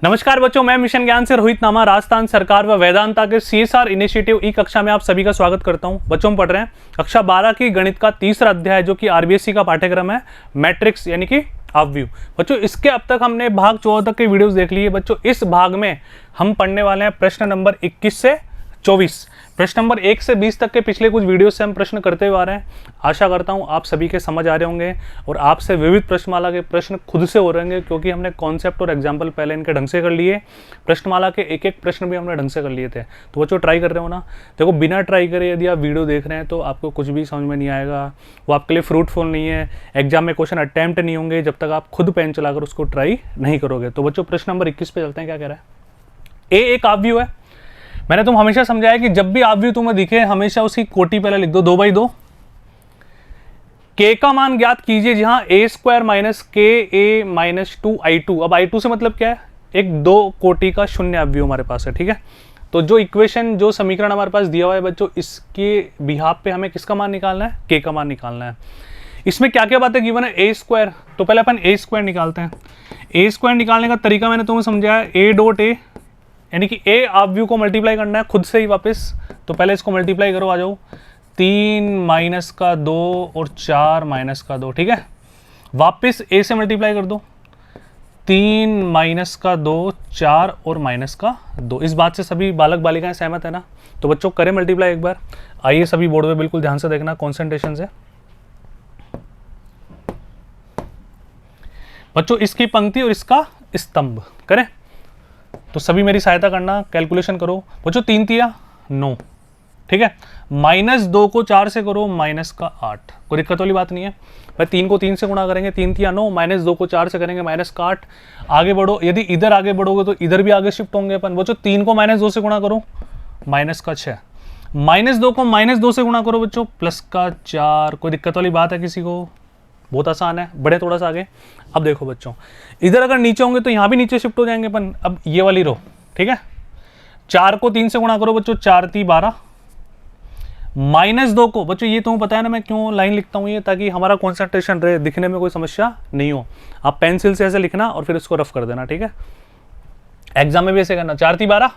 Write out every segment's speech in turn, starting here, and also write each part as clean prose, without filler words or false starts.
नमस्कार बच्चों, मैं मिशन ज्ञान से रोहित नामा राजस्थान सरकार व वेदांता के सीएसआर इनिशिएटिव ई कक्षा में आप सभी का स्वागत करता हूं। बच्चों हम पढ़ रहे हैं कक्षा 12 की गणित का तीसरा अध्याय जो कि आरबीएसई का पाठ्यक्रम है, मैट्रिक्स यानी कि अवयव। बच्चों इसके अब तक हमने भाग 14 तक के वीडियोस देख लिए। बच्चों इस भाग में हम पढ़ने वाले हैं प्रश्न नंबर 21 से 24। प्रश्न नंबर 1 से 20 तक के पिछले कुछ वीडियो से हम प्रश्न करते हुए आ रहे हैं। आशा करता हूं आप सभी के समझ आ रहे होंगे और आपसे विविध प्रश्नमाला के प्रश्न खुद से हो रहे होंगे, क्योंकि हमने कॉन्सेप्ट और एग्जाम्पल पहले इनके ढंग से कर लिए। प्रश्नमाला के एक एक प्रश्न भी हमने ढंग से कर लिए थे। तो बच्चों ट्राई कर रहे हो ना? देखो बिना ट्राई करे यदि आप वीडियो देख रहे हैं तो आपको कुछ भी समझ में नहीं आएगा, वो आपके लिए फ्रूटफुल नहीं है। एग्जाम में क्वेश्चन अटैम्प्ट नहीं होंगे जब तक आप खुद पेन चलाकर उसको ट्राई नहीं करोगे। तो बच्चों प्रश्न नंबर 21 पे चलते हैं। क्या कह रहा है? ए एक अवयव है। मैंने तुम हमेशा समझाया कि जब भी अवयव तुम्हें दिखे हमेशा उसकी कोटि पहले लिख दो 2/2। के का मान ज्ञात कीजिए जहां a स्क्वायर माइनस के ए माइनस 2i2। अब i2 से मतलब क्या है? एक 2 कोटि का शून्य अवयव हमारे पास है। ठीक है, तो जो इक्वेशन जो समीकरण हमारे पास दिया हुआ है बच्चों, इसके बिहाफ पे हमें किसका मान निकालना है? के का मान निकालना है। इसमें क्या क्या बातें गिवन है? ए स्क्वायर, तो पहले अपन ए स्क्वायर निकालते हैं। ए स्क्वायर निकालने का तरीका मैंने तुम्हें समझाया, ए डॉट ए यानी कि ए अवयव को मल्टीप्लाई करना है खुद से ही वापस। तो पहले इसको मल्टीप्लाई करो, आ जाओ 3 माइनस का 2 और 4 माइनस का 2। ठीक है, वापस ए से मल्टीप्लाई कर दो, 3 माइनस का 2, 4 और माइनस का 2। इस बात से सभी बालक बालिकाएं सहमत है ना? तो बच्चों करें मल्टीप्लाई एक बार। आइए सभी बोर्ड पे बिल्कुल ध्यान से देखना, कॉन्सेंट्रेशन से। बच्चों इसकी पंक्ति और इसका स्तंभ करें, तो सभी मेरी सहायता करना, कैलकुलेशन करो। बच्चों 3 तिया 9। ठीक है, -2 को 4 से करो माइनस का 8। कोई दिक्कत वाली बात नहीं है भाई। 3 को 3 से गुणा करेंगे 3 तिया 9, -2 को 4 से करेंगे माइनस का 8। आगे बढ़ो, यदि इधर आगे बढ़ोगे तो इधर भी आगे शिफ्ट होंगे अपन। बच्चों 3 को -2 से गुणा करो माइनस का 6, -2 को -2 से गुणा करो बच्चों प्लस का 4। कोई दिक्कत वाली बात है किसी को? बहुत आसान है, बढ़े थोड़ा सा आगे। अब देखो बच्चों, इधर अगर नीचे होंगे तो यहाँ भी नीचे शिफ्ट हो जाएंगे अपन। अब ये वाली रो, ठीक है, 4 को 3 से गुणा करो बच्चों, 4 × 3 = 12। -2 को बच्चों, ये तुम्हें पता है ना मैं क्यों लाइन लिखता हूँ ये, ताकि हमारा कॉन्सेंट्रेशन रहे, दिखने में कोई समस्या नहीं हो। आप पेंसिल से ऐसे लिखना और फिर इसको रफ कर देना। ठीक है, एग्जाम में भी ऐसे करना। 4 × 3 = 12,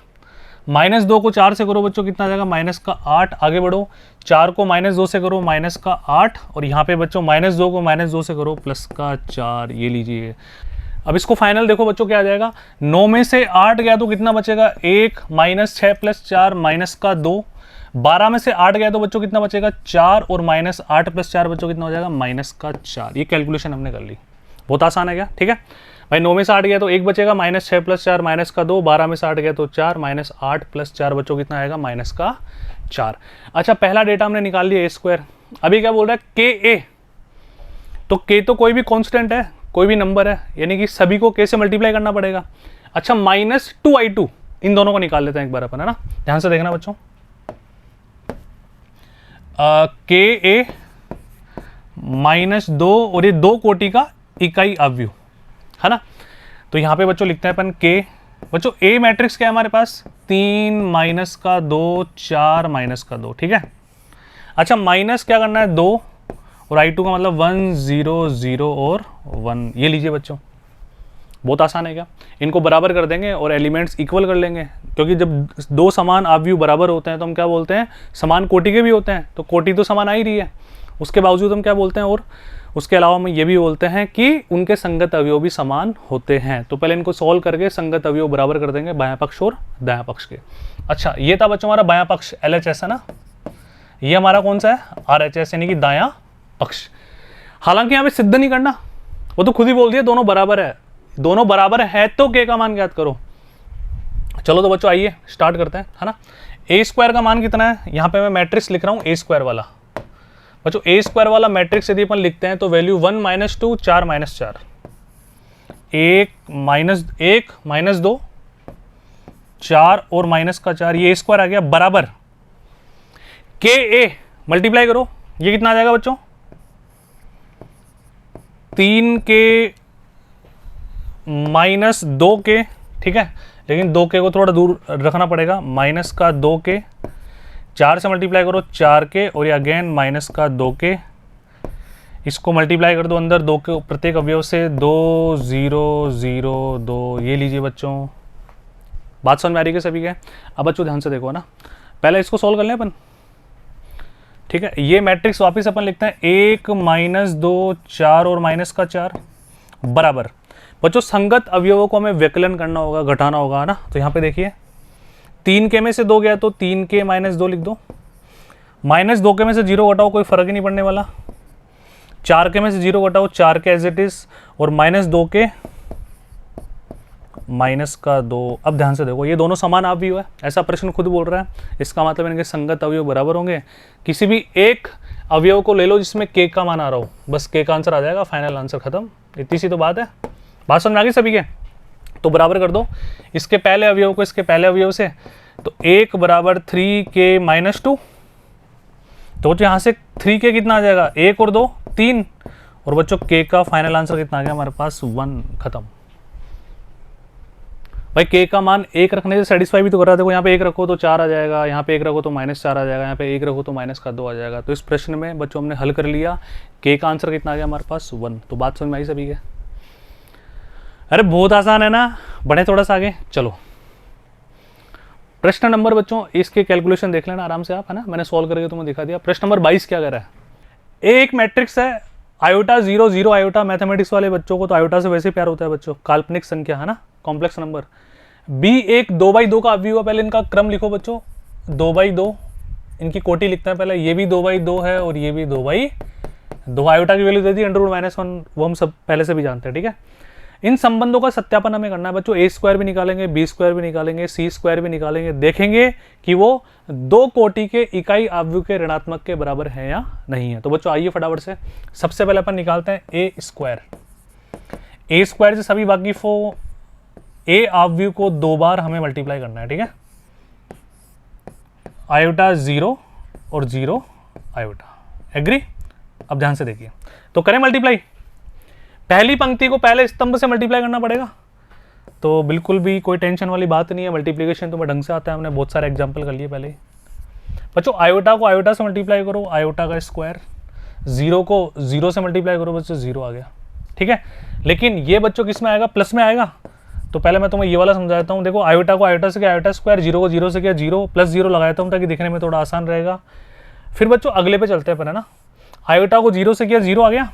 -2 को 4 से करो बच्चों कितना जाएगा? माइनस का 8। आगे बढ़ो, 4 को -2 से करो माइनस का 8, और यहाँ पे बच्चों -2 को -2 से करो प्लस का 4। ये लीजिए। अब इसको फाइनल देखो बच्चों क्या आ जाएगा? 9 में से 8 गया तो कितना बचेगा? 1 -6 + 4 माइनस का 2। 12 में से 8 गया तो बच्चों कितना बचेगा? 4 और -8 + 4 बच्चों कितना हो जाएगा? माइनस का 4। ये कैलकुलेशन हमने कर ली। बहुत आसान है क्या? ठीक है भाई, 9 में से 8 गया तो 1 बचेगा, -6 + 4 माइनस का 2। 12 में से 8 गया तो 4, -8 + 4 बच्चों कितना आएगा? माइनस का 4। अच्छा, पहला डेटा हमने निकाल लिया ए स्क्वायर। अभी क्या बोल रहा है? के ए, तो के तो कोई भी कांस्टेंट है, कोई भी नंबर है, यानी कि सभी को के से मल्टीप्लाई करना पड़ेगा। अच्छा, -2i2 इन दोनों को निकाल लेते हैं एक बार अपन, है ना? ध्यान से देखना बच्चों, के ए -2 और ये 2 कोटि का इकाई अवयव है ना? तो यहाँ पे बच्चों लिखते हैं अपन के। बच्चों ए मैट्रिक्स क्या है हमारे पास? 3 माइनस का 2, 4 माइनस का 2। ठीक है, अच्छा माइनस क्या करना है? 2, और i2 का मतलब 1 0 0 और 1। ये लीजिए बच्चों, बहुत आसान है क्या? इनको बराबर कर देंगे और एलिमेंट्स इक्वल कर लेंगे, क्योंकि जब 2 समान अवयव बराबर होते हैं तो हम क्या बोलते हैं? समान कोटि के भी होते हैं। तो कोटि तो समान आ ही रही है, उसके बावजूद हम क्या बोलते हैं? और उसके अलावा हम ये भी बोलते हैं कि उनके संगत अवयव भी समान होते हैं। तो पहले इनको सॉल्व करके संगत अवयव बराबर कर देंगे, बायां पक्ष और दायां पक्ष के। अच्छा, ये था बच्चों हमारा बायां पक्ष LHS है ना? ये हमारा कौन सा है? RHS यानी कि दायां पक्ष। हालांकि यहाँ पे सिद्ध नहीं करना, वो तो खुद ही बोल दिया दोनों बराबर है। दोनों बराबर है तो के का मान ज्ञात करो। चलो तो बच्चों आइए स्टार्ट करते हैं, है ना? ए स्क्वायर का मान कितना है? यहाँ पे मैं मैट्रिक्स लिख रहा हूँ ए स्क्वायर वाला। बच्चों ए स्क्वायर वाला मैट्रिक्स यदि अपन लिखते हैं तो वैल्यू 1 - 2 4 - 4, 1 - 2 4 और माइनस का 4। ये ए स्क्वायर आ गया बराबर के ए, मल्टीप्लाई करो, ये कितना आ जाएगा बच्चों? 3 के -2 के। ठीक है, लेकिन 2 के को थोड़ा दूर रखना पड़ेगा। माइनस का 2 के, 4 से मल्टीप्लाई करो 4 के, और ये अगेन माइनस का 2 के, इसको मल्टीप्लाई कर दो अंदर दो के प्रत्येक अवयव से, 2 0 0 2, ये लीजिए बच्चों। बात समझ में आ रही है सभी के? अब बच्चों ध्यान से देखो ना, पहले इसको सॉल्व कर लें अपन, ठीक है। ये मैट्रिक्स वापस अपन लिखते हैं 1 -2 4 और माइनस का 4 बराबर। बच्चों संगत अवयवों को हमें व्यकलन करना होगा, घटाना होगा ना। तो यहाँ पे देखिए 3 के में से 2 गया तो 3 के -2 लिख दो, -2 के में से 0 घटाओ, कोई फर्क ही नहीं पड़ने वाला। 4 के में से 0 घटाओ, 4 के एज इट इज, और -2 के -2। अब ध्यान से देखो, ये दोनों समान अवयव है, ऐसा प्रश्न खुद बोल रहा है। इसका मतलब इनके संगत अवयव बराबर होंगे। किसी भी एक अवयव को ले लो जिसमें k का मान आ रहा हो, बस k का आंसर आ जाएगा, फाइनल आंसर खत्म। इतनी सी तो बात है। बात समझ में आ गई सभी के? तो बराबर कर दो इसके पहले अवयव को इसके पहले अवयव से, तो 1 बराबर 3k -2। तो यहाँ से 3k कितना आ जाएगा, 1 और 2 3, और बच्चों k का फाइनल आंसर कितना आ गया हमारे पास, 1। खत्म भाई। k का मान 1 रखने से सेटिस्फाई भी तो कर रहा है। देखो यहाँ पे 1 रखो तो 4 आ जाएगा, यहाँ पे 1 रखो तो -4 आ जाएगा, यहाँ पे 1 रखो तो -2 आ जाएगा। तो इस प्रश्न में बच्चों हमने हल कर लिया, k का आंसर कितना आ गया हमारे पास, 1। तो बात समझ में आई सभी के? अरे बहुत आसान है ना, बढ़े थोड़ा सा आगे चलो। प्रश्न नंबर बच्चों, इसके कैलकुलेशन देख लेना आराम से आप, है ना, मैंने सॉल्व करके तुम्हें दिखा दिया। प्रश्न नंबर 22 क्या कर रहा है, एक मैट्रिक्स है आयोटा 0 0 आयोटा। मैथमेटिक्स वाले बच्चों को तो आयोटा से वैसे प्यार होता है बच्चों, काल्पनिक संख्या है ना, कॉम्प्लेक्स नंबर। बी एक 2/2 का अवयव है। पहले इनका क्रम लिखो बच्चों, 2/2 इनकी कोटि लिखते हैं पहले। ये भी 2/2 है और ये भी 2/2। आयोटा की वैल्यू दे दी √-1, वो हम सब पहले से भी जानते हैं, ठीक है। इन संबंधों का सत्यापन हमें करना है बच्चों। a² भी निकालेंगे, b² भी निकालेंगे, c² भी निकालेंगे, देखेंगे कि वो 2 कोटि के इकाई अवयव के ऋणात्मक के बराबर है या नहीं है। तो बच्चों आइए फटाफट से, सबसे पहले अपन निकालते हैं a²। a² से सभी वाकिफों a अवयव को 2 बार हमें मल्टीप्लाई करना है, ठीक है। आयोटा 0 और 0 आयोटा, एग्री। अब ध्यान से देखिए, तो करें मल्टीप्लाई। पहली पंक्ति को पहले स्तंभ से मल्टीप्लाई करना पड़ेगा, तो बिल्कुल भी कोई टेंशन वाली बात नहीं है। मल्टीप्लिकेशन तुम्हें ढंग से आता है, हमने बहुत सारे एग्जांपल कर लिए पहले ही। बच्चों आयोटा को आयोटा से मल्टीप्लाई करो, आयोटा का स्क्वायर। 0 को 0 से मल्टीप्लाई करो बच्चों, 0 आ गया, ठीक है। लेकिन ये बच्चों किस में आएगा, प्लस में आएगा। तो पहले मैं तुम्हें ये वाला समझाता हूँ। देखो आयोटा को आयोटा से किया आयोटा स्क्वायर, 0 को 0 से किया 0, +0 लगाता हूँ ताकि दिखने में थोड़ा आसान रहेगा। फिर बच्चों अगले पे चलते हैं अपन, है ना। आयोटा को 0 से किया 0 आ गया,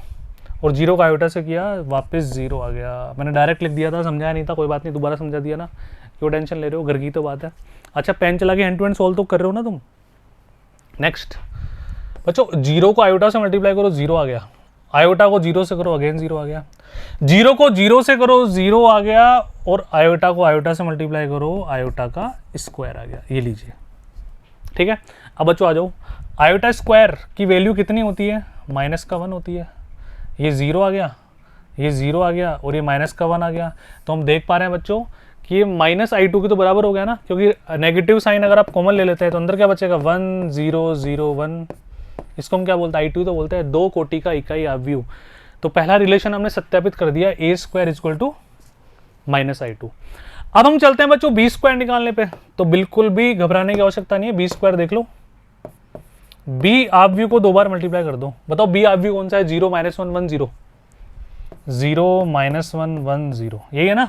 और 0 का आयोटा से किया वापस 0 आ गया। मैंने डायरेक्ट लिख दिया था, समझाया नहीं था, कोई बात नहीं, दोबारा समझा दिया ना। क्यों टेंशन ले रहे हो, घर की तो बात है। अच्छा पेन चला के हैंड टू हैंड सॉल्व तो कर रहे हो ना तुम। नेक्स्ट बच्चों 0 को आयोटा से मल्टीप्लाई करो, 0 आ गया। आयोटा को 0 से करो, अगेन 0 आ गया। 0 को 0 से करो, 0 आ गया, और आयोटा को आयोटा से मल्टीप्लाई करो, आयोटा का स्क्वायर आ गया। ये लीजिए, ठीक है। अब बच्चों आ जाओ, आयोटा स्क्वायर की वैल्यू कितनी होती है, -1 होती है। ये 0 आ गया, ये 0 आ गया, और ये -1 आ गया। तो हम देख पा रहे हैं बच्चों कि ये -i2 के तो बराबर हो गया ना, क्योंकि नेगेटिव साइन अगर आप कॉमन ले लेते हैं तो अंदर क्या बचेगा, 1 0 0 1। इसको हम क्या बोलते हैं, i2 तो बोलते हैं 2 कोटि का इकाई अवयव। तो पहला रिलेशन हमने सत्यापित कर दिया, a² = -i2। अब हम चलते हैं बच्चों b² निकालने पे। तो बिल्कुल भी घबराने की आवश्यकता नहीं है, b² देख लो। b अवयव को 2 बार मल्टीप्लाई कर दो। बताओ b अवयव कौन सा है, 0 -1 1 0, 0 -1 1 0, यही है ना।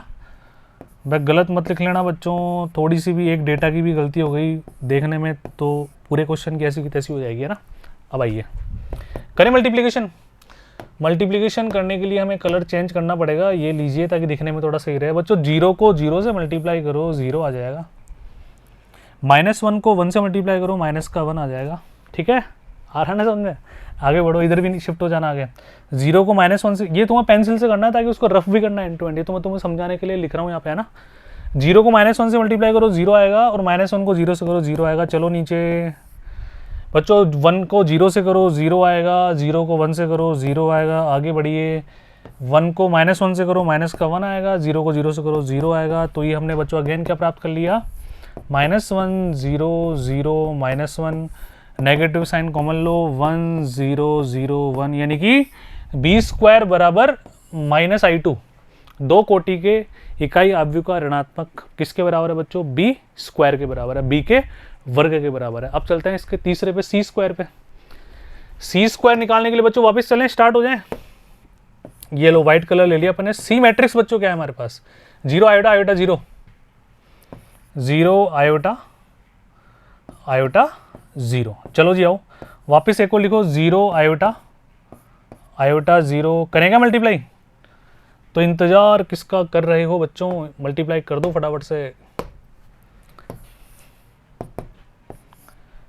भाई गलत मत लिख लेना बच्चों, थोड़ी सी भी एक डेटा की भी गलती हो गई देखने में तो पूरे क्वेश्चन की ऐसी की तैसी हो जाएगी, है ना। अब आइए करें मल्टीप्लिकेशन। मल्टीप्लिकेशन करने के लिए हमें कलर चेंज करना पड़ेगा, ये लीजिए ताकि दिखने में थोड़ा सही रहे। बच्चों 0 को 0 से मल्टीप्लाई करो, 0 आ जाएगा। -1 को 1 से मल्टीप्लाई करो, -1 आ जाएगा, ठीक है। आ रहा ना समझ में, आगे बढ़ो, इधर भी शिफ्ट हो जाना आगे। 0 को -1 से, ये तुम्हें पेंसिल से करना है ताकि उसको रफ भी करना है एंड-टू-एंड, तो मैं तुम्हें समझाने के लिए लिख रहा हूँ यहाँ पे, है ना। 0 को -1 से मल्टीप्लाई करो, 0 आएगा, और -1 को 0 से करो, 0 आएगा। चलो नीचे बच्चों 1 को 0 से करो, 0 आएगा। 0 को 1 से करो, 0 आएगा। आगे बढ़िए, 1 को -1 से करो, -1 आएगा। 0 को 0 से करो, 0 आएगा। तो ये हमने बच्चों अगेन क्या प्राप्त कर लिया, -1 0 0 -1, नेगेटिव साइन कॉमन लो, 1 0 0 1, यानी कि b² बराबर -i2। 2 कोटि के इकाई अवयव का ऋणात्मक किसके बराबर है बच्चों, b² के बराबर है, b के वर्ग के बराबर है। अब चलते हैं इसके तीसरे पे, c² पे। सी स्क्वायर निकालने के लिए बच्चों वापस चलें, स्टार्ट हो जाएं। ये लो व्हाइट कलर ले लिया अपन ने। सी मैट्रिक्स बच्चों क्या है हमारे पास, 0 आयोटा आयोटा 0, 0 आयोटा आयोटा 0। चलो जी आओ वापस एक को लिखो, 0 आयोटा आयोटा 0 करेगा मल्टीप्लाई। तो इंतजार किसका कर रहे हो बच्चों, मल्टीप्लाई कर दो फटाफट से।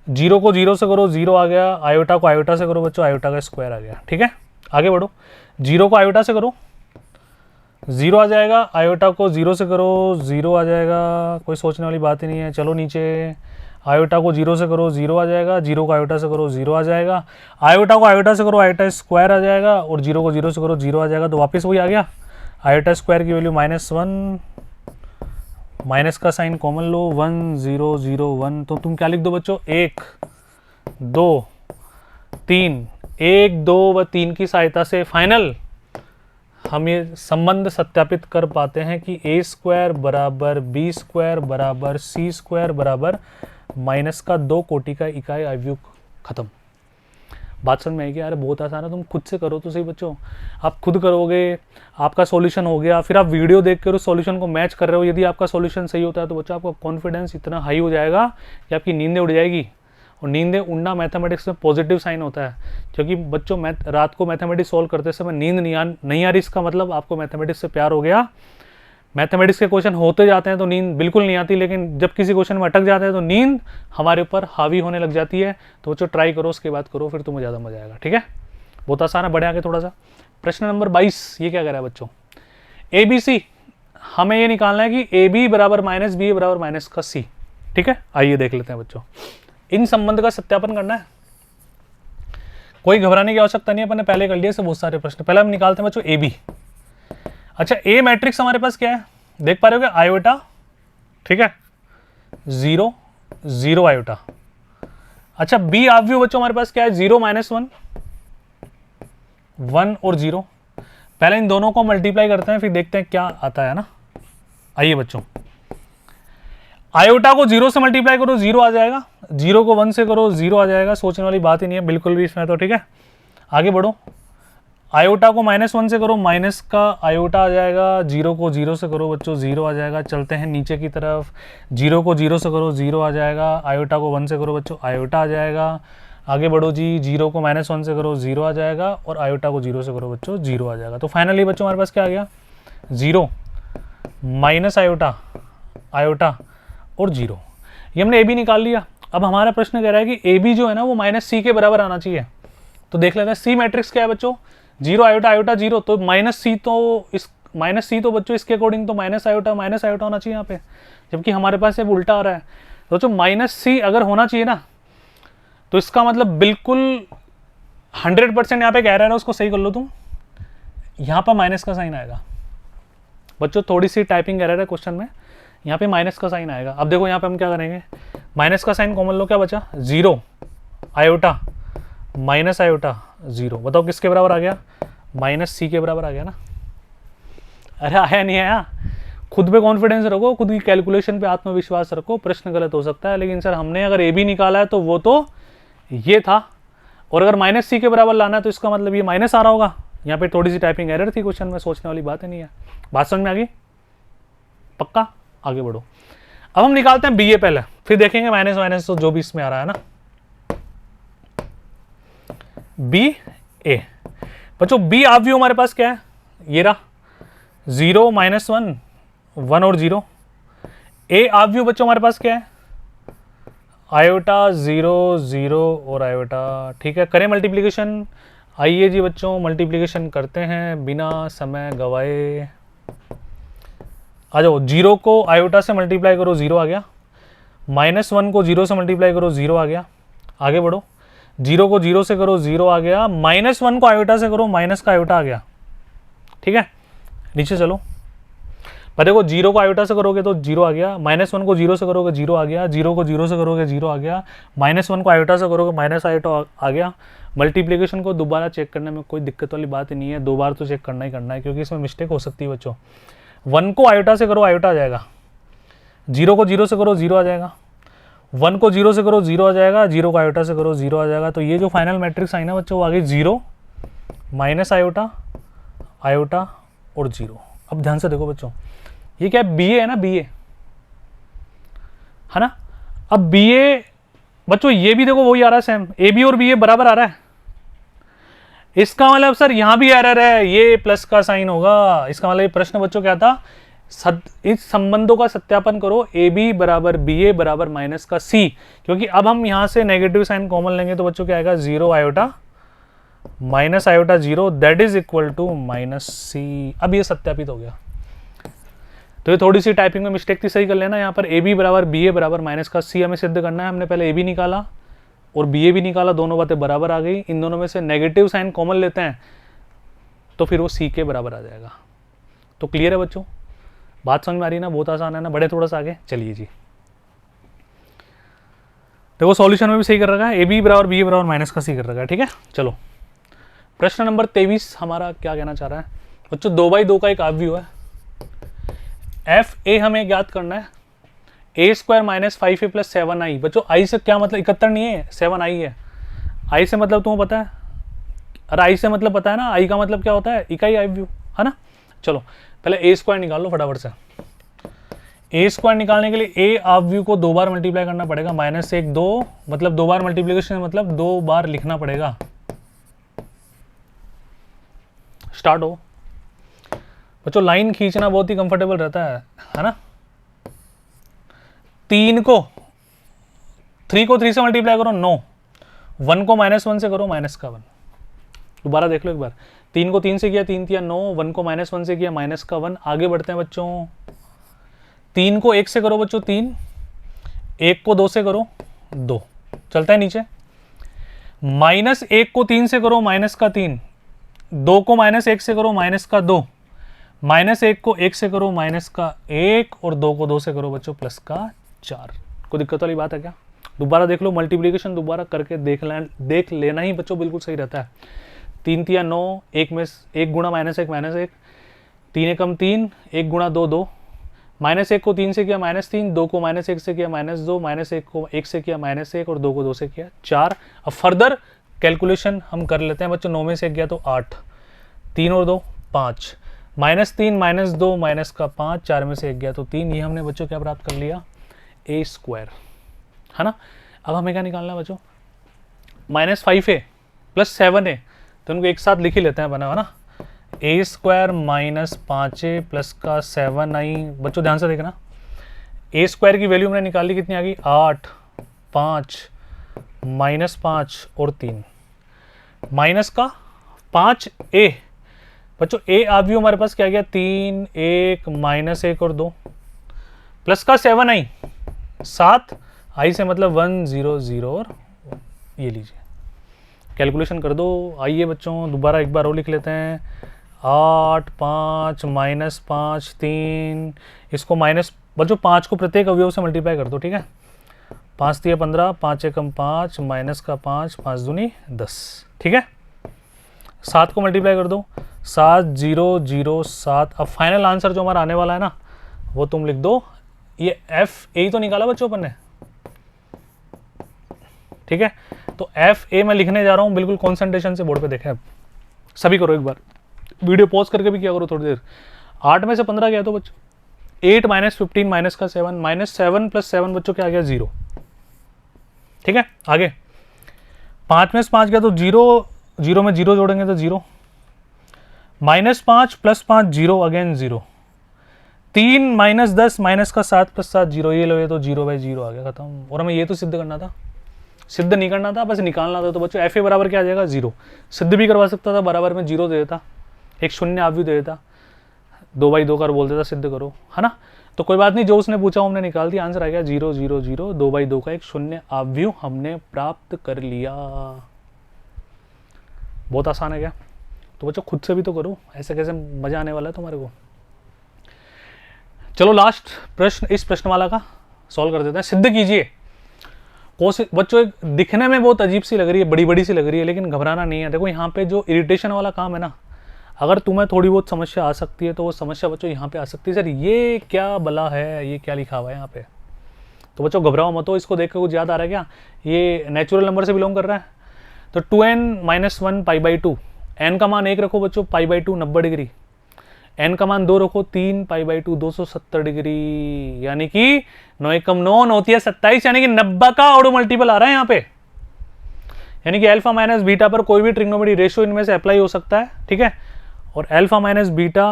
0 को 0 से करो, 0 आ गया। आयोटा को आयोटा से करो बच्चों, आयोटा का स्क्वायर आ गया। ठीक है आगे बढ़ो, 0 को आयोटा से करो, 0 आ जाएगा। आयोटा को 0 से करो, 0 आ जाएगा, कोई सोचने वाली बात ही नहीं है। चलो नीचे, आयोटा को 0 से करो, 0 आ जाएगा। 0 को आयोटा से करो, 0 आ जाएगा। आयोटा को आयोटा से करो, आयोटा स्क्वायर आ जाएगा। और 0 को 0 से करो, 0 आ जाएगा। तो वापस वही आ गया, आयोटा स्क्वायर की वैल्यू -1, माइनस का साइन कॉमन लो, 1 0 0 1। तो तुम क्या लिख दो बच्चों, 1 2 3, 1 2 व 3 की सहायता से फाइनल हम ये संबंध सत्यापित कर पाते हैं कि a स्क्वायर बराबर b स्क्वायर बराबर c स्क्वायर बराबर -2 कोटि का इकाई अवयव। खत्म। बात समझ में आएगी यार, बहुत आसान है, तुम खुद से करो तो सही बच्चों। आप खुद करोगे, आपका सॉल्यूशन हो गया, फिर आप वीडियो देख कर उस सॉल्यूशन को मैच कर रहे हो। यदि आपका सॉल्यूशन सही होता है तो बच्चों आपका कॉन्फिडेंस इतना हाई हो जाएगा कि आपकी नींदें उड़ जाएगी। और नींदें उड़ना मैथमेटिक्स में पॉजिटिव साइन होता है, क्योंकि बच्चों रात को मैथमेटिक्स सॉल्व करते समय नींद नहीं आ रही, इसका मतलब आपको मैथमेटिक्स से प्यार हो गया। मैथमेटिक्स के क्वेश्चन होते जाते हैं तो नींद बिल्कुल नहीं आती, लेकिन जब किसी क्वेश्चन में अटक जाते हैं तो नींद हमारे ऊपर हावी होने लग जाती है। तो बच्चों ट्राई करो, उसके बाद करो, फिर तुम्हें ज़्यादा मजा आएगा। ठीक है, बहुत आसान है। बढ़े आगे थोड़ा सा, प्रश्न नंबर 22 ये क्या कह रहा है बच्चों, ABC हमें ये निकालना है कि AB बराबर -B बराबर -C। ठीक है, आइए देख लेते हैं बच्चों, इन संबंध का सत्यापन करना है। कोई घबराने की आवश्यकता नहीं है, अपन ने पहले कर लिया से बहुत सारे प्रश्न। पहले हम निकालते हैं बच्चों AB। अच्छा, A मैट्रिक्स हमारे पास क्या है, देख पा रहे हो, आयोटा, ठीक है, 0 0 आयोटा। अच्छा, B आव्यूह बच्चों हमारे पास क्या है, 0 -1 1 और 0। पहले इन दोनों को मल्टीप्लाई करते हैं, फिर देखते हैं क्या आता है ना। आइए बच्चों, आयोटा को 0 से मल्टीप्लाई करो, 0 आ जाएगा। 0 को 1 से करो, 0 आ जाएगा, सोचने वाली बात ही नहीं है बिल्कुल भी इसमें तो। ठीक है, आगे बढ़ो, आयोटा को -1 से करो, माइनस का आयोटा आ जाएगा। 0 को 0 से करो बच्चों, 0 आ जाएगा। चलते हैं नीचे की तरफ, 0 को 0 से करो, 0 आ जाएगा। आयोटा को 1 से करो बच्चों, आयोटा आ जाएगा। आगे बढ़ो जी, 0 को -1 से करो, 0 आ जाएगा। और आयोटा को 0 से करो बच्चों, 0 आ जाएगा। तो फाइनली बच्चों हमारे पास क्या आ गया, 0 माइनस आयोटा आयोटा और 0। ये हमने AB निकाल लिया। अब हमारा प्रश्न कह रहा है कि AB जो है ना वो -C के बराबर आना चाहिए। तो देख लेते हैं C मैट्रिक्स क्या है बच्चों, 0 आयोटा आयोटा 0। तो -C तो बच्चों इसके अकॉर्डिंग तो माइनस आयोटा होना चाहिए यहाँ पे, जबकि हमारे पास ये उल्टा आ रहा है। तो बच्चों -C अगर होना चाहिए ना, तो इसका मतलब बिल्कुल 100% यहाँ पे कह रहा है ना, उसको सही कर लो तुम, यहाँ पर माइनस का साइन आएगा बच्चों। थोड़ी सी टाइपिंग एरर है क्वेश्चन में, यहाँ पे माइनस का साइन आएगा। अब देखो यहाँ पे हम क्या करेंगे, माइनस का साइन कॉमन लो, क्या बचा, 0 आयोटा माइनस आयोटा 0। बताओ किसके बराबर आ गया, -C के बराबर आ गया ना। अरे आया नहीं आया, खुद पे कॉन्फिडेंस रखो, खुद की कैलकुलेशन पे आत्मविश्वास रखो। प्रश्न गलत हो सकता है, लेकिन सर हमने अगर AB निकाला है तो वो तो ये था, और अगर -C के बराबर लाना है तो इसका मतलब ये माइनस आ रहा होगा। यहाँ पे थोड़ी सी टाइपिंग एरर थी क्वेश्चन में, सोचने वाली बात ही नहीं है। बात समझ में आ गई, पक्का। आगे बढ़ो, अब हम निकालते हैं BA पहले, फिर देखेंगे माइनस तो जो भी इसमें आ रहा है ना। BA बच्चों, B आव्यूह हमारे पास क्या है, ये रहा, 0 -1 1 और 0। A आव्यूह बच्चों हमारे पास क्या है, आयोटा 0 0 और आयोटा। ठीक है, करें मल्टीप्लिकेशन। आइए जी बच्चों, मल्टीप्लिकेशन करते हैं बिना समय गवाए। आ जाओ, 0 को आयोटा से मल्टीप्लाई करो, 0 आ गया। -1 को 0 से मल्टीप्लाई करो, 0 आ गया। आगे बढ़ो, 0 को 0 से करो, 0 आ गया। -1 को आयोटा से करो, माइनस का आयोटा आ गया। ठीक है, नीचे चलो, पर देखो 0 को आयोटा से करोगे तो 0 आ गया, -1 को 0 से करोगे 0 आ गया, 0 को 0 से करोगे 0 आ गया, -1 को आयोटा से करोगे माइनस आयोटा आ गया। मल्टीप्लिकेशन को दोबारा चेक करने में कोई दिक्कत वाली बात ही नहीं है, 2 बार तो चेक करना ही करना है, क्योंकि इसमें मिस्टेक हो सकती है बच्चों। 1 को आयोटा से करो, आयोटा आ जाएगा। 0 को 0 से करो, 0 आ जाएगा। 1 को 0 से करो 0 आ जाएगा, 0 को आयोटा से करो 0 आ जाएगा। तो ये जो फाइनल मैट्रिक्स आई ना बच्चों वो आ गई 0 माइनस आयोटा, आयोटा और 0। अब ध्यान से देखो बच्चों, ये क्या है, बी ए है ना, बी ए है ना। अब बी ए बच्चों ये भी देखो वही आ रहा है सेम, ए बी और बी ए बराबर आ रहा है। इसका मतलब सर यहां भी एरर है, ये प्लस का साइन होगा। इसका मतलब ये प्रश्न बच्चों क्या था, इस संबंधों का सत्यापन करो, ए बी बराबर बी ए बराबर माइनस का सी, क्योंकि अब हम यहां से नेगेटिव साइन कॉमन लेंगे तो बच्चों क्या आएगा, 0 iota minus iota 0 that is equal to minus C. अब ये सत्यापित हो गया। तो ये थोड़ी सी टाइपिंग में मिस्टेक थी, सही कर लेना। यहाँ पर ए बी बराबर बी ए बराबर माइनस का सी हमें सिद्ध करना है। हमने पहले ए बी निकाला और बी ए भी निकाला, दोनों बातें बराबर आ गई। इन दोनों में से नेगेटिव साइन कॉमन लेते हैं तो फिर वो सी के बराबर आ जाएगा। तो क्लियर है बच्चों, बात समझ में आ रही है ना, बहुत आसान है ना, बढ़े थोड़ा सा आगे चलिए जी। देखो सॉल्यूशन में भी सही कर रखा है, ए बी बराबर बी ए बराबर माइनस का सी कर रखा है, ठीक है। चलो प्रश्न नंबर 23 हमारा क्या कहना चाह रहा है बच्चों, 2/2 का एक आव्यूह है, एफ ए हमें ज्ञात करना है, ए square minus 5a plus 7i। बच्चों आई से क्या मतलब, 71 नहीं है 7i है। आई से मतलब तुम्हें पता है, अरे आई से मतलब पता है ना, आई का मतलब क्या होता है, इकाई आव्यूह है ना। चलो पहले ए स्क्वायर निकाल लो फटाफट से। ए स्क्वायर निकालने के लिए ए आव्यूह को 2 बार मल्टीप्लाई करना पड़ेगा, -1 2 मतलब 2 बार मल्टीप्लीकेशन मतलब 2 बार लिखना पड़ेगा। स्टार्ट हो बच्चों, लाइन खींचना बहुत ही कंफर्टेबल रहता है ना। 3 को 3 से मल्टीप्लाई करो 9, 1 को -1 से करो माइनस का 1। दोबारा देख लो एक बार, 3 को 3 से किया 3 तिया 9, 1 को -1 से किया माइनस का 1। आगे बढ़ते हैं बच्चों, 3 को 1 से करो बच्चों 3, 1 को 2 से करो 2, चलता है नीचे। -1 को 3 से करो माइनस का 3, 2 को -1 से करो माइनस का 2, -1 को 1 से करो माइनस का 1 और 2 को 2 से करो बच्चों प्लस का 4। कोई दिक्कत वाली बात है क्या? दोबारा देख लो, मल्टीप्लिकेशन दोबारा करके देख लेना ही बच्चों बिल्कुल सही रहता है। 3 तिया 9, 1 में 1 गुणा -1 -1, 3 एकम 3, 1 गुणा 2 2, -1 को 3 से किया -3, 2 को -1 से किया -2, -1 को 1 से किया -1 और 2 को 2 से किया 4। अब फर्दर कैलकुलेशन हम कर लेते हैं बच्चों, 9 में से 1 गया तो 8, 3 और 2 5, -3 -2 माइनस का 5, 4 में से 1 गया तो 3। ये हमने बच्चों क्या प्राप्त कर लिया, ए स्क्वायर है ना। अब हमें क्या निकालना है बच्चों, -5a प्लस 7a, तो उनको एक साथ लिख ही लेते हैं बना है ना। ए स्क्वायर -5a प्लस का 7i। बच्चों ध्यान से देखना, ए स्क्वायर की वैल्यू हमने निकाली, कितनी आ गई 8, 5 -5 और 3 माइनस का 5a। बच्चों ए आव्यूह हमारे पास क्या गया, 3 1 -1 और 2 प्लस का 7i, 7 आई से मतलब 1 0 0 और ये लीजिए कैलकुलेशन कर दो। आइए बच्चों दोबारा एक बार और लिख लेते हैं, 8 5 -5 3, इसको माइनस बच्चों 5 को प्रत्येक अवयव से मल्टीप्लाई कर दो, ठीक है। 5 तिया 15, 5 एकम 5 माइनस का 5, 5 दूनी 10, ठीक है। 7 को मल्टीप्लाई कर दो, 7 0 0 7। अब फाइनल आंसर जो हमारा आने वाला है ना वो तुम लिख दो, ये एफ ए तो निकाला बच्चों अपन ने, ठीक है। तो एफ ए मैं लिखने जा रहा हूं, बिल्कुल कंसंट्रेशन से बोर्ड पे देखें। अब सभी करो एक बार, वीडियो पॉज करके भी क्या करो थोड़ी देर। 8 में से 15 गया तो बच्चों 8 -15 माइनस का 7, -7 + 7 बच्चों क्या आ गया 0, ठीक है। आगे 5 में से 5 गया तो 0, 0 में 0 जोड़ेंगे तो 0, -5 + 5 0 अगेन 0, 3 -10 माइनस का 7 + 7 0, ये लो ये तो 0/0 आ गया, खत्म। और हमें ये तो सिद्ध करना था, सिद्ध नहीं करना था, बस निकालना था। तो बच्चों एफ ए बराबर क्या आ जाएगा 0। सिद्ध भी करवा सकता था, बराबर में 0 दे देता, एक शून्य आव्यूह दे देता, 2/2 कर बोल देता सिद्ध करो, है ना। तो कोई बात नहीं, जो उसने पूछा हमने निकाल दिया, आंसर आ गया 0 0 0, 2/2 का एक शून्य आव्यूह हमने प्राप्त कर लिया। बहुत आसान है क्या? तो बच्चों खुद से भी तो करो, ऐसे कैसे मजा आने वाला है तुम्हारे को। चलो लास्ट प्रश्न इस प्रश्नमाला का सॉल्व कर देते हैं, सिद्ध कीजिए। कोशिश बच्चों, एक दिखने में बहुत अजीब सी लग रही है, बड़ी बड़ी सी लग रही है, लेकिन घबराना नहीं है। देखो यहाँ पे जो इरिटेशन वाला काम है ना, अगर तुम्हें थोड़ी बहुत समस्या आ सकती है तो वो समस्या बच्चों यहाँ पे आ सकती है, सर ये क्या बला है, ये क्या लिखा हुआ है यहाँ पे। तो बच्चों घबराओ मत हो, इसको देख कर कुछ याद आ रहा है क्या? ये नेचुरल नंबर से बिलोंग कर रहा है। तो 2n-1 π/2, n का मान 1 रखो बच्चों, π/2 90 डिग्री, n का मान 2 रखो, 3 π/2 270 डिग्री, यानी कि 9 एकम 9 होती है 27, यानी कि 90 का ऑड मल्टीपल आ रहा है यहाँ पे। यानी कि अल्फा माइनस बीटा पर कोई भी ट्रिग्नोमेट्री रेशियो इनमें से अप्लाई हो सकता है, ठीक है। और अल्फा माइनस बीटा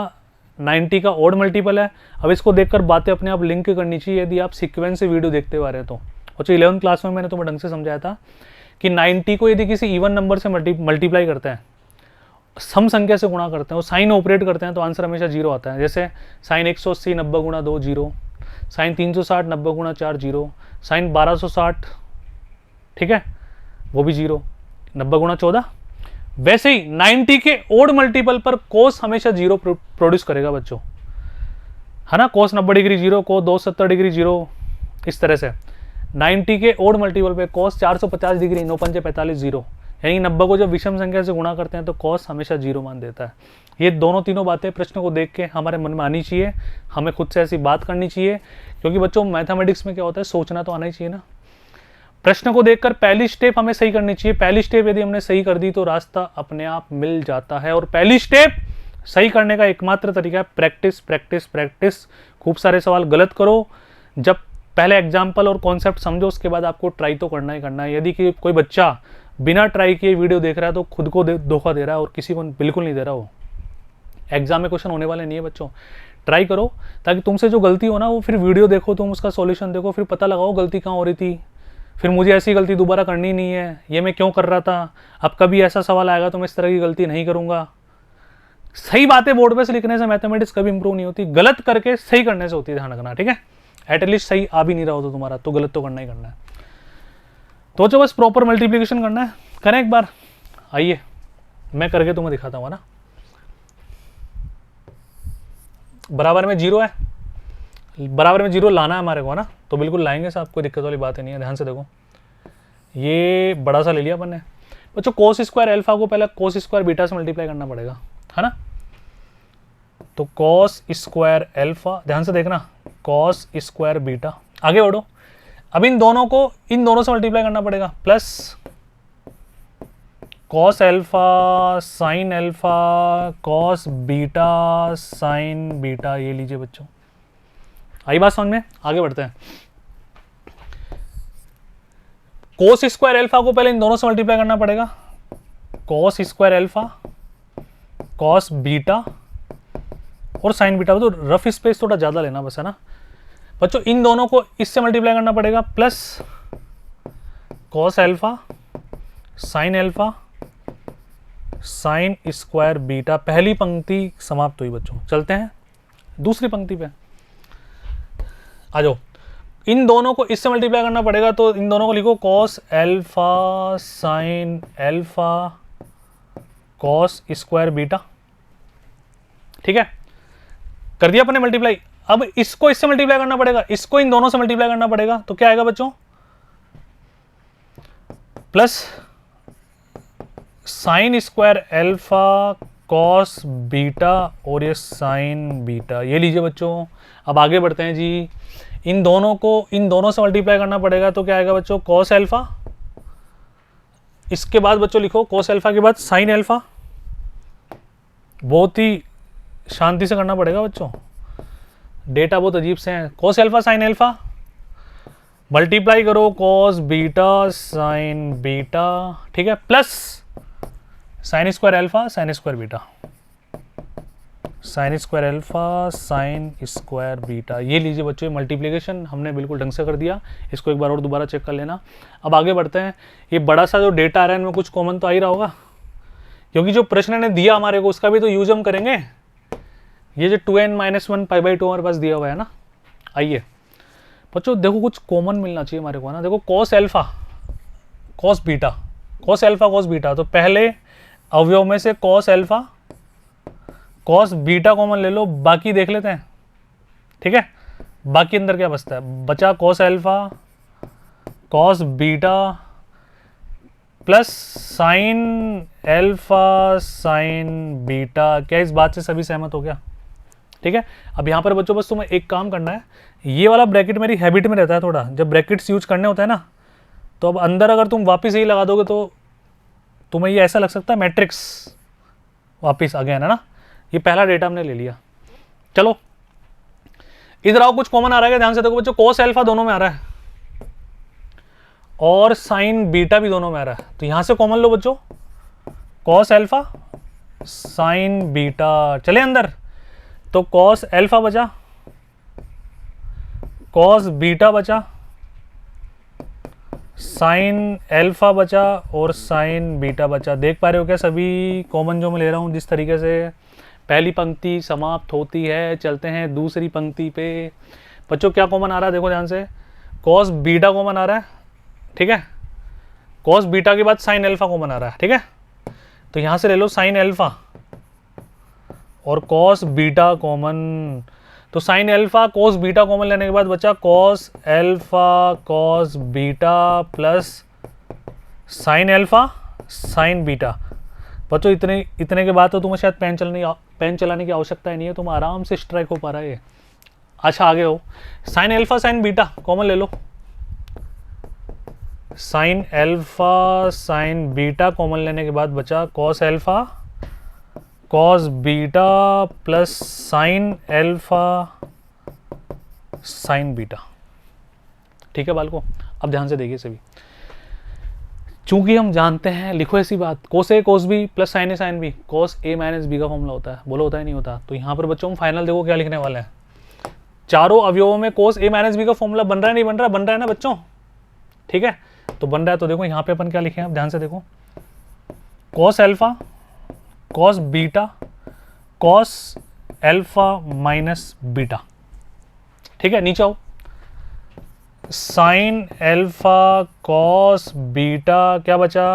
90 का ऑड मल्टीपल है। अब इसको देखकर बातें अपने आप लिंक करनी चाहिए यदि आप सीक्वेंस से वीडियो देखते हुए आ रहे हैं तो। और 11th क्लास में मैंने तुम्हें ढंग से समझाया था कि 90 को यदि किसी इवन नंबर से मल्टीप्लाई करते हैं, सम संख्या से गुणा करते हैं और साइन ऑपरेट करते हैं तो आंसर हमेशा जीरो आता है। जैसे साइन 180 90 गुणा 2 जीरो, साइन 360 90 गुणा 4 जीरो, साइन 1260, ठीक है, वो भी जीरो, 90 गुणा 14। वैसे ही 90 के ओड मल्टीपल पर कोस हमेशा जीरो प्रोड्यूस करेगा बच्चों, है ना। कोस 90 डिग्री जीरो, को 270 डिग्री जीरो, इस तरह से 90 के ओड मल्टीपल पे कोस 450 डिग्री, 9 पंजे 45 जीरो, यानी 90 को जब विषम संख्या से गुणा करते हैं तो कॉस हमेशा जीरो मान देता है। ये दोनों तीनों बातें प्रश्न को देख के हमारे मन में आनी चाहिए, हमें खुद से ऐसी बात करनी चाहिए, क्योंकि बच्चों मैथमेटिक्स में क्या होता है, सोचना तो आना ही चाहिए ना। प्रश्न को देखकर पहली स्टेप हमें सही करनी चाहिए। पहली स्टेप यदि हमने सही कर दी तो रास्ता अपने आप मिल जाता है। और पहली स्टेप सही करने का एकमात्र तरीका है प्रैक्टिस, प्रैक्टिस, प्रैक्टिस। खूब सारे सवाल गलत करो, जब पहले एग्जाम्पल और कॉन्सेप्ट समझो, उसके बाद आपको ट्राई तो करना ही करना है। यदि कि कोई बच्चा बिना ट्राई किए वीडियो देख रहा है तो खुद को धोखा दे रहा है और किसी को बिल्कुल नहीं दे रहा। हो एग्जाम में क्वेश्चन होने वाले नहीं है बच्चों। ट्राई करो ताकि तुमसे जो गलती हो ना, वो फिर वीडियो देखो, तुम उसका सॉल्यूशन देखो, फिर पता लगाओ गलती कहाँ हो रही थी, फिर मुझे ऐसी गलती दोबारा करनी नहीं है, ये मैं क्यों कर रहा था, अब कभी ऐसा सवाल आएगा तो मैं इस तरह की गलती नहीं करूँगा। सही बातें बोर्ड पे से लिखने से मैथमेटिक्स कभी इंप्रूव नहीं होती, गलत करके सही करने से होती है, ध्यान रखना, ठीक है। एटलीस्ट सही आ भी नहीं रहा हो तो तुम्हारा, तो गलत तो करना ही करना है। तो जो बस प्रॉपर मल्टीप्लिकेशन करना है, करें एक बार, आइए मैं करके तुम्हें दिखाता हूँ ना। बराबर में जीरो है, बराबर में जीरो लाना है हमारे को, है ना, तो बिल्कुल लाएंगे साहब, कोई दिक्कत वाली बात नहीं है। ध्यान से देखो, ये बड़ा सा ले लिया अपन ने बच्चों। कोस स्क्वायर अल्फा को पहले कोस स्क्वायर बीटा से मल्टीप्लाई करना पड़ेगा, है ना। तो कोस स्क्वायर अल्फा, ध्यान से देखना, कोस स्क्वायर बीटा, आगे बढ़ो। अब इन दोनों से मल्टीप्लाई करना पड़ेगा, plus cos alpha sine alpha cos beta sine beta, ये लीजिए बच्चों। आई बात समझ में? आगे बढ़ते हैं। कोस स्क्वायर अल्फा को पहले इन दोनों से मल्टीप्लाई करना पड़ेगा, cos square alpha cos beta और साइन बीटा। तो रफ स्पेस थोड़ा ज्यादा लेना बस, है ना बच्चों। इन दोनों को इससे मल्टीप्लाई करना पड़ेगा, plus cos alpha sign alpha sine square beta. पहली पंक्ति समाप्त हुई बच्चों। चलते हैं दूसरी पंक्ति पे, आ जाओ। इन दोनों को इससे मल्टीप्लाई करना पड़ेगा, तो इन दोनों को लिखो cos alpha sine alpha cos square beta, ठीक है। कर दिया अपने मल्टीप्लाई। अब इसको इससे मल्टीप्लाई करना पड़ेगा, इसको इन दोनों से मल्टीप्लाई करना पड़ेगा, तो क्या आएगा बच्चों, plus sine square alpha cos beta और ये साइन बीटा, ये लीजिए बच्चों। अब आगे बढ़ते हैं जी। इन दोनों से मल्टीप्लाई करना पड़ेगा, तो क्या आएगा बच्चों, कॉस अल्फा, इसके बाद बच्चों लिखो कॉस अल्फा के बाद साइन अल्फा। बहुत ही शांति से करना पड़ेगा बच्चों, डेटा बहुत अजीब से हैं। Cos alpha sine alpha multiply करो कॉस बीटा साइन बीटा, ठीक है, plus sine square alpha sine square beta, sine square alpha sine square beta. ये लीजिए बच्चों, मल्टीप्लिकेशन हमने बिल्कुल ढंग से कर दिया। इसको एक बार और दोबारा चेक कर लेना। अब आगे बढ़ते हैं। ये बड़ा सा जो डेटा आ रहा है इनमें कुछ कॉमन तो आ ही रहा होगा, क्योंकि जो प्रश्न ने दिया हमारे को उसका भी तो यूज हम करेंगे। ये जो 2n-1 π/2 हमारे पास दिया हुआ है ना। आइए बच्चों देखो, कुछ कॉमन मिलना चाहिए हमारे को, है ना। देखो cos alpha cos beta, cos alpha cos beta, तो पहले अवयव में से cos alpha cos beta common ले लो, बाकी देख लेते हैं, ठीक है। बाकी अंदर क्या बचता है, बचा cos alpha cos beta plus sine alpha sine beta. क्या इस बात से सभी सहमत हो गया? ठीक है। अब यहाँ पर बच्चों बस तुम्हें एक काम करना है, ये वाला ब्रैकेट मेरी हैबिट में रहता है थोड़ा, जब ब्रैकेट्स यूज करने होते हैं ना, तो अब अंदर अगर तुम वापस यही लगा दोगे तो तुम्हें ये ऐसा लग सकता है मैट्रिक्स वापस आ गया है ना। ये पहला डेटा हमने ले लिया। चलो इधर आओ, कुछ कॉमन आ रहा है, ध्यान से देखो बच्चों, कोस अल्फा दोनों में आ रहा है और साइन बीटा भी दोनों में आ रहा है, तो यहां से कॉमन लो बच्चों, कॉस अल्फा साइन बीटा, चले अंदर, तो कॉस अल्फा बचा, कॉस बीटा बचा, साइन अल्फा बचा और साइन बीटा बचा। देख पा रहे हो क्या सभी कॉमन जो मैं ले रहा हूं, जिस तरीके से पहली पंक्ति समाप्त होती है, चलते हैं दूसरी पंक्ति पे। बच्चों क्या कॉमन आ रहा है, देखो ध्यान से, कॉस बीटा कॉमन आ रहा है, ठीक है, कॉस बीटा के बाद साइन अल्फा कॉमन आ रहा है, ठीक है, तो यहां से ले लो साइन अल्फा और कॉस बीटा कॉमन, तो sine alpha cos beta common लेने के बाद बचा cos alpha cos beta plus sine alpha sine beta. बच्चों इतने के बाद तो तुम्हें शायद पेन चलाने की आवश्यकता ही नहीं है, तुम आराम से स्ट्राइक हो पा रहा है। अच्छा आगे हो, sine alpha sine beta common ले लो, sine alpha sine beta common लेने के बाद बचा cos alpha cos beta plus sine alpha sine beta. ठीक है बालको, अब ध्यान से देखिए सभी, चूंकि हम जानते हैं, लिखो ऐसी बात, कोस ए कोस बी प्लस साइन ए साइन बी, कोस ए माइनस बी का फॉर्मूला होता है, बोलो होता है नहीं होता। तो यहाँ पर बच्चों हम फाइनल देखो क्या लिखने वाले हैं, चारों अवयवों में कोस ए माइनस बी का फॉर्मूला बन रहा है नहीं बन रहा, बन रहा है ना बच्चों, ठीक है, तो बन रहा है। तो देखो यहाँ पे अपन क्या लिखे हैं, अब ध्यान से देखो, cos alpha cos beta cos alpha minus beta, ठीक है, नीचे आओ, साइन अल्फा कॉस बीटा, क्या बचा,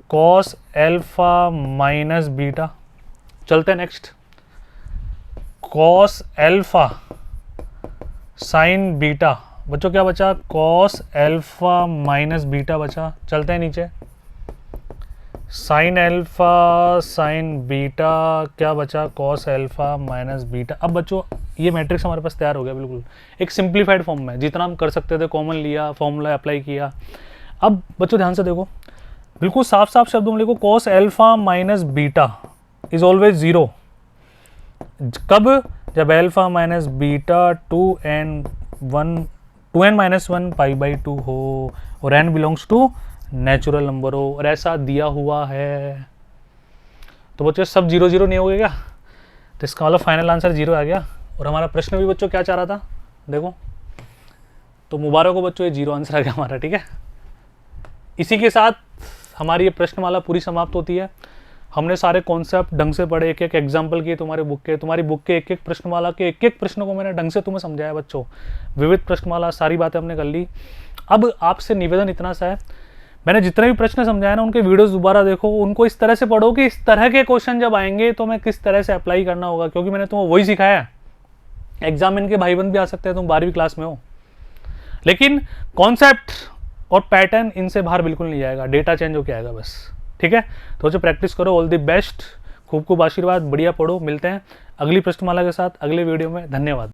कॉस अल्फा माइनस बीटा। चलते हैं next, cos alpha sine beta, बच्चों क्या बचा, कॉस अल्फा माइनस बीटा बचा। चलते हैं नीचे, साइन अल्फा साइन बीटा, क्या बचा, कॉस अल्फा माइनस बीटा। अब बच्चों ये मैट्रिक्स हमारे पास तैयार हो गया, बिल्कुल एक सिंप्लीफाइड फॉर्म में, जितना हम कर सकते थे कॉमन लिया, फॉर्मूला अप्लाई किया। अब बच्चों ध्यान से देखो, बिल्कुल साफ साफ शब्दों में लिखो, cos alpha minus beta is always zero. कब, जब alpha minus beta 2n minus 1 pi by 2 हो और n belongs to natural number हो, और ऐसा दिया हुआ है। तो बच्चों सब 0 0 नहीं हो गया क्या, तो इसका मतलब फाइनल आंसर 0 आ गया। और हमारा प्रश्न भी बच्चों क्या चाह रहा था, देखो, तो मुबारक हो बच्चों, ये 0 आंसर आ गया हमारा, ठीक है। इसी के साथ हमारी ये प्रश्नमाला पूरी समाप्त होती है। हमने सारे कॉन्सेप्ट ढंग से पढ़े, एक एक एग्जाम्पल किए तुम्हारी बुक के एक एक प्रश्नमाला के एक एक प्रश्न को मैंने ढंग से तुम्हें समझाया बच्चों, विविध प्रश्नमाला, सारी बातें हमने कर ली। अब आपसे निवेदन इतना सा है, मैंने जितने भी प्रश्न समझाया ना, उनके वीडियोस दोबारा देखो, उनको इस तरह से पढ़ो कि इस तरह के क्वेश्चन जब आएंगे तो मैं किस तरह से अप्लाई करना होगा, क्योंकि मैंने तुम्हें वही सिखाया है। एग्जाम इनके भाईबंद भी आ सकते हैं, तुम 12वीं क्लास में हो, लेकिन कॉन्सेप्ट और पैटर्न इनसे बाहर बिल्कुल नहीं जाएगा, डेटा चेंज होकर आएगा बस, ठीक है। तो जो प्रैक्टिस करो, ऑल द बेस्ट, खूब खूब आशीर्वाद, बढ़िया पढ़ो। मिलते हैं अगली प्रश्नमाला के साथ अगले वीडियो में, धन्यवाद।